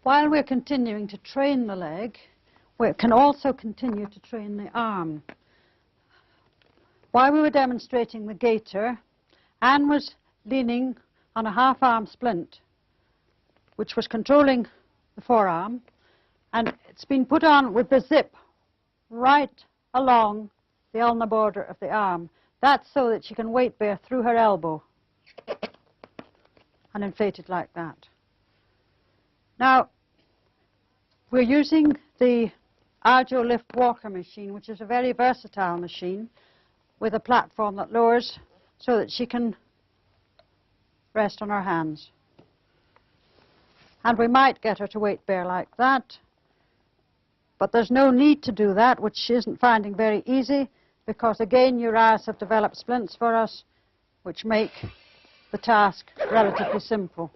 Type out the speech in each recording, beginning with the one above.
While we're continuing to train the leg, we can also continue to train the arm. While we were demonstrating the gaiter, Anne was leaning on a half-arm splint, which was controlling the forearm, and it's been put on with the zip right along the ulnar border of the arm. That's so that she can weight bear through her elbow and inflate it like that. Now, we're using the Arjo Lift Walker machine, which is a very versatile machine with a platform that lowers so that she can rest on her hands. And we might get her to weight bear like that, but there's no need to do that, which she isn't finding very easy, because again Urias have developed splints for us which make the task relatively simple.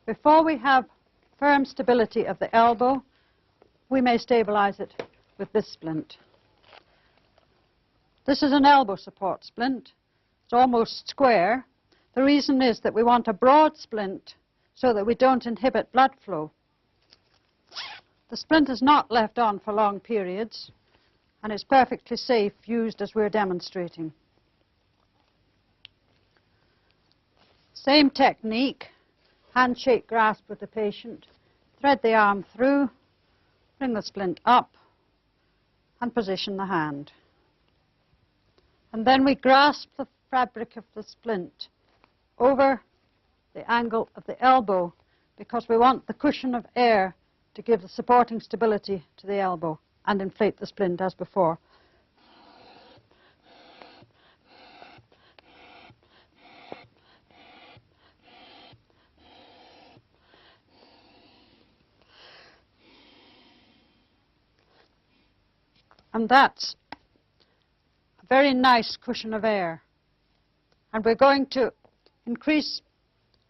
Before we have firm stability of the elbow, we may stabilize it with this splint. This is an elbow support splint. It's almost square. The reason is that we want a broad splint so that we don't inhibit blood flow. The splint is not left on for long periods, and it's perfectly safe used as we're demonstrating. Same technique, handshake grasp with the patient, thread the arm through, bring the splint up, and position the hand. And then we grasp the fabric of the splint over the angle of the elbow, because we want the cushion of air to give the supporting stability to the elbow, and inflate the splint as before. And that's a very nice cushion of air. And we're going to increase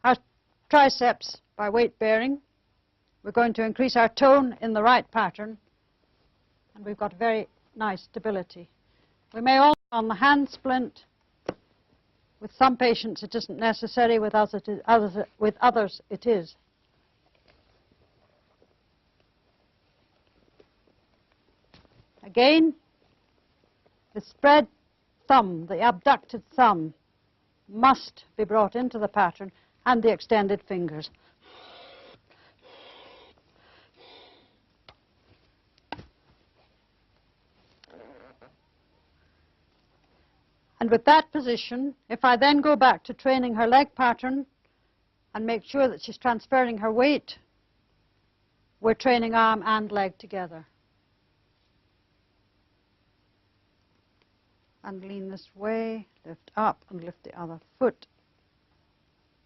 our triceps by weight bearing. We're going to increase our tone in the right pattern, and we've got very nice stability. We may also on the hand splint. With some patients it isn't necessary, with others it is. Again, the spread thumb, the abducted thumb, must be brought into the pattern, and the extended fingers. And with that position, if I then go back to training her leg pattern and make sure that she's transferring her weight, we're training arm and leg together. And lean this way, lift up and lift the other foot,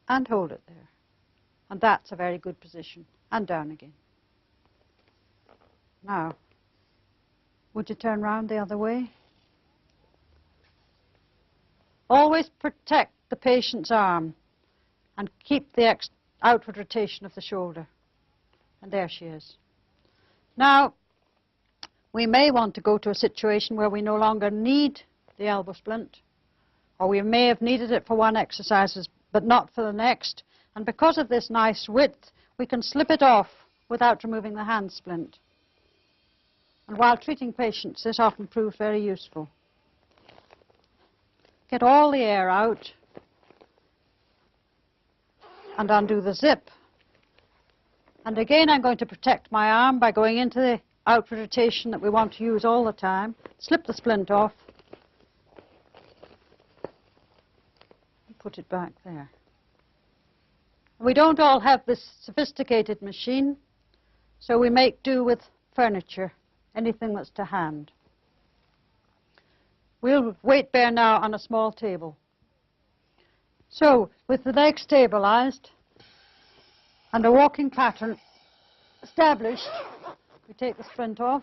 and hold it there. And that's a very good position. And down again. Now, would you turn round the other way? Always protect the patient's arm and keep the outward rotation of the shoulder. And there she is. Now, we may want to go to a situation where we no longer need the elbow splint, or we may have needed it for one exercise but not for the next, and because of this nice width we can slip it off without removing the hand splint. And while treating patients this often proves very useful. Get all the air out and undo the zip. And again I'm going to protect my arm by going into the outward rotation that we want to use all the time. Slip the splint off. Put it back there. We don't all have this sophisticated machine, so we make do with furniture, anything that's to hand. We'll weight bear now on a small table. So, with the leg stabilized and a walking pattern established, we take the splint off,